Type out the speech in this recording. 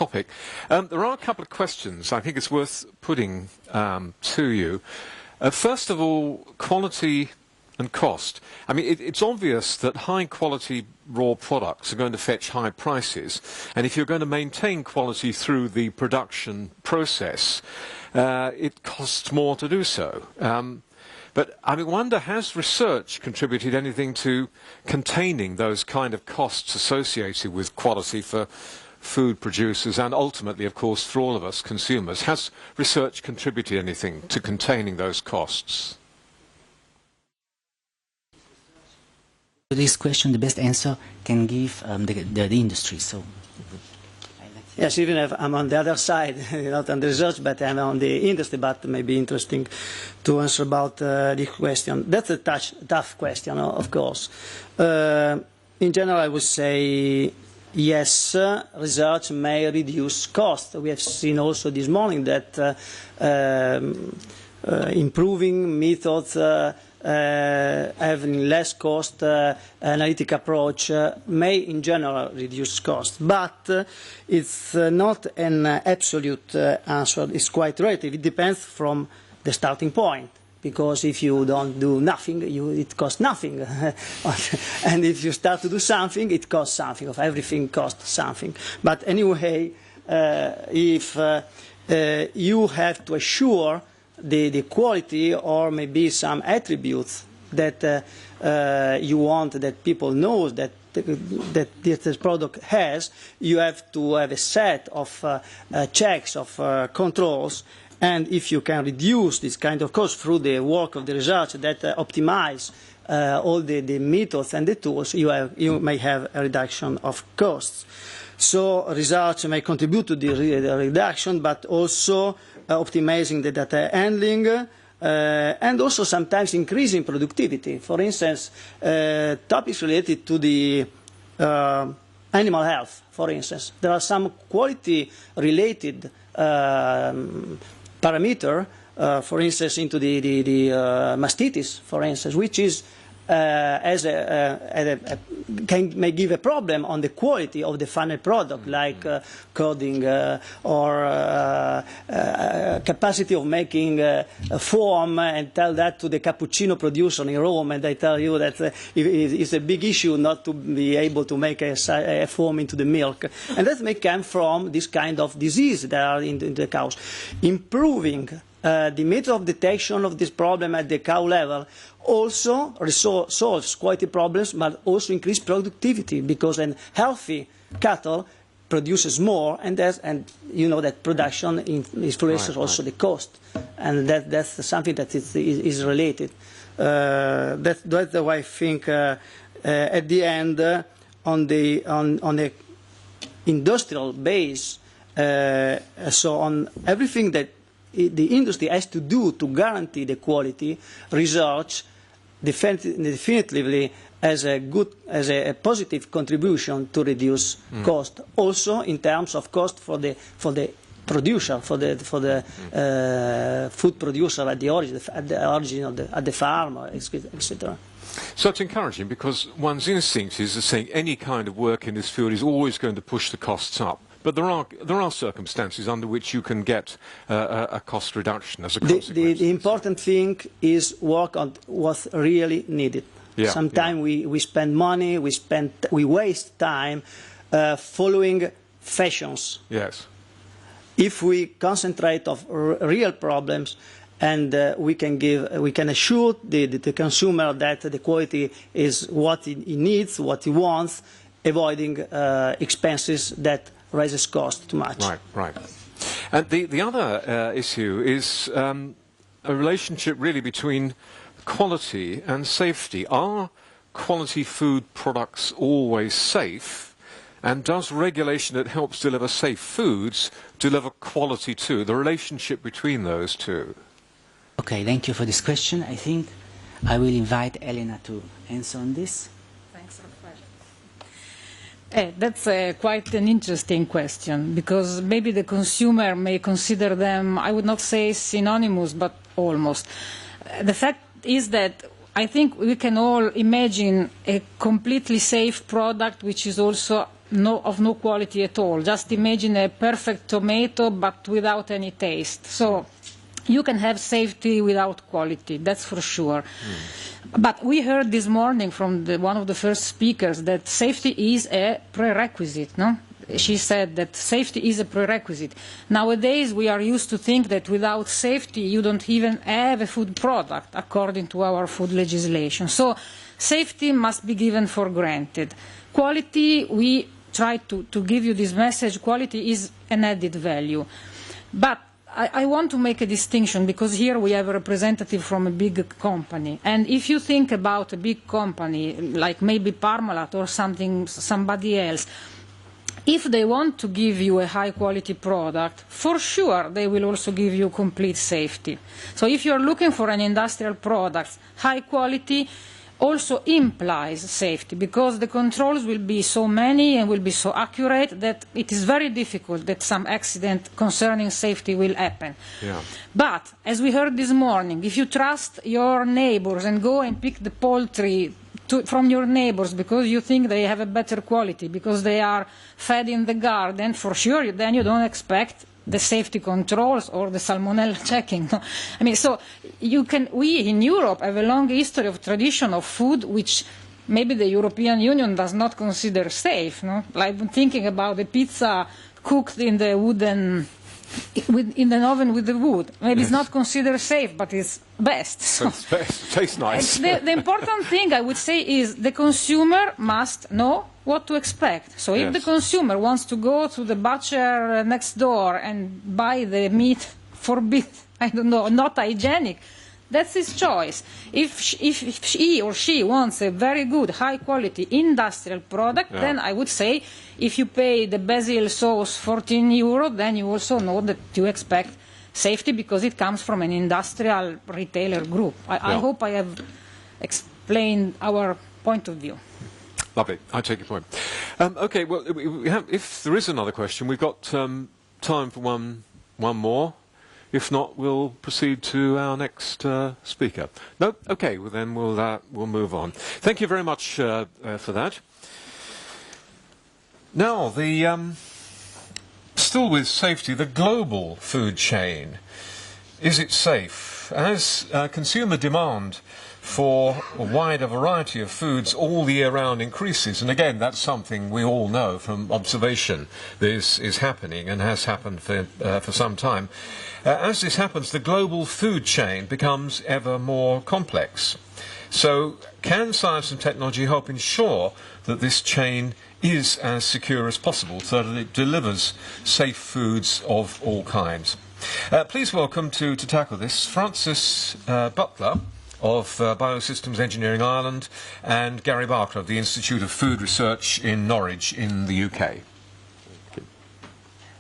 topic. There are a couple of questions I think it's worth putting to you. First of all, quality and cost. I mean, it's obvious that high-quality raw products are going to fetch high prices, and if you're going to maintain quality through the production process, it costs more to do so. But I wonder, has research contributed anything to containing those kind of costs associated with quality for food producers and ultimately, of course, for all of us consumers? Has research contributed anything to containing those costs? To this question, the best answer can give the industry. So. Yes, even if I'm on the other side, not on the research, but I'm on the industry, but it may be interesting to answer about this question. That's a tough question, of course. In general, I would say yes, research may reduce cost. We have seen also this morning that improving methods, having less cost analytic approach may in general reduce cost, but it's not an absolute answer. It's quite relative. It depends from the starting point, because if you don't do nothing, it costs nothing. And if you start to do something, it costs something. Of everything costs something. But anyway, if you have to assure the quality or maybe some attributes that you want that people know that this product has, you have to have a set of checks, of controls, and if you can reduce this kind of cost through the work of the research that optimize all the methods and the tools, you may have a reduction of costs. So research may contribute to the reduction, but also optimizing the data handling, and also sometimes increasing productivity. For instance, topics related to the animal health, for instance. There are some quality-related parameter, for instance, into the mastitis, for instance, which is may give a problem on the quality of the final product, like coding or capacity of making a foam, and tell that to the cappuccino producer in Rome, and they tell you that it's a big issue not to be able to make a foam into the milk. And that may come from this kind of disease that are in the cows. Improving the method of detection of this problem at the cow level also solves quality problems, but also increase productivity, because a healthy cattle produces more, and you know that production influences also the cost, and that's something that is related. That's the way I think at the end on the industrial base, so on everything that the industry has to do to guarantee the quality, research definitively as a positive contribution to reduce cost. Also in terms of cost for the producer, for the food producer at the origin, at the farm, etc. So it's encouraging, because one's instinct is saying any kind of work in this field is always going to push the costs up. But there are circumstances under which you can get a cost reduction as a consequence. The important thing is work on what's really needed. Yeah, sometimes we spend money, we waste time following fashions. Yes. If we concentrate on real problems, and we can assure the consumer that the quality is what he needs, what he wants, avoiding expenses that raises cost too much. Right. And the other issue is a relationship really between quality and safety. Are quality food products always safe? And does regulation that helps deliver safe foods deliver quality too? The relationship between those two. Okay, thank you for this question. I think I will invite Elena to answer on this. Thanks for the question. That's quite an interesting question, because maybe the consumer may consider them, I would not say synonymous, but almost. The fact is that I think we can all imagine a completely safe product which is also of no quality at all. Just imagine a perfect tomato but without any taste. So you can have safety without quality, that's for sure. But we heard this morning from one of the first speakers that safety is a prerequisite, no? She said that safety is a prerequisite. Nowadays we are used to think that without safety you don't even have a food product according to our food legislation. So safety must be given for granted. Quality, we try to give you this message, quality is an added value. But I want to make a distinction because here we have a representative from a big company. And if you think about a big company, like maybe Parmalat or somebody else, if they want to give you a high-quality product, for sure they will also give you complete safety. So if you're looking for an industrial product, high quality also implies safety, because the controls will be so many and will be so accurate that it is very difficult that some accident concerning safety will happen. Yeah. But, as we heard this morning, if you trust your neighbors and go and pick the poultry from your neighbors because you think they have a better quality, because they are fed in the garden, for sure, then you don't expect the safety controls or the salmonella checking. No? I mean, so we in Europe have a long history of tradition of food which maybe the European Union does not consider safe. No? Like I'm thinking about the pizza cooked in the in an oven with the wood. Maybe it's not considered safe, but it's best. So it's best. Tastes nice. The important thing I would say is the consumer must know what to expect. So if the consumer wants to go to the butcher next door and buy the meat I don't know, not hygienic, that's his choice. If he or she wants a very good, high-quality industrial product, then I would say if you pay the basil sauce €14, then you also know that you expect safety because it comes from an industrial retailer group. I hope I have explained our point of view. Lovely. I take your point. Okay, well, if there is another question, we've got time for one more. If not, we'll proceed to our next speaker. No? Okay, well then we'll move on. Thank you very much for that. Now, still with safety, the global food chain. Is it safe? As consumer demand for a wider variety of foods all the year round increases, and again, that's something we all know from observation. This is happening and has happened for some time. As this happens, the global food chain becomes ever more complex. So, can science and technology help ensure that this chain is as secure as possible so that it delivers safe foods of all kinds? Please welcome to tackle this Francis Butler of Biosystems Engineering Ireland and Gary Barker of the Institute of Food Research in Norwich in the UK.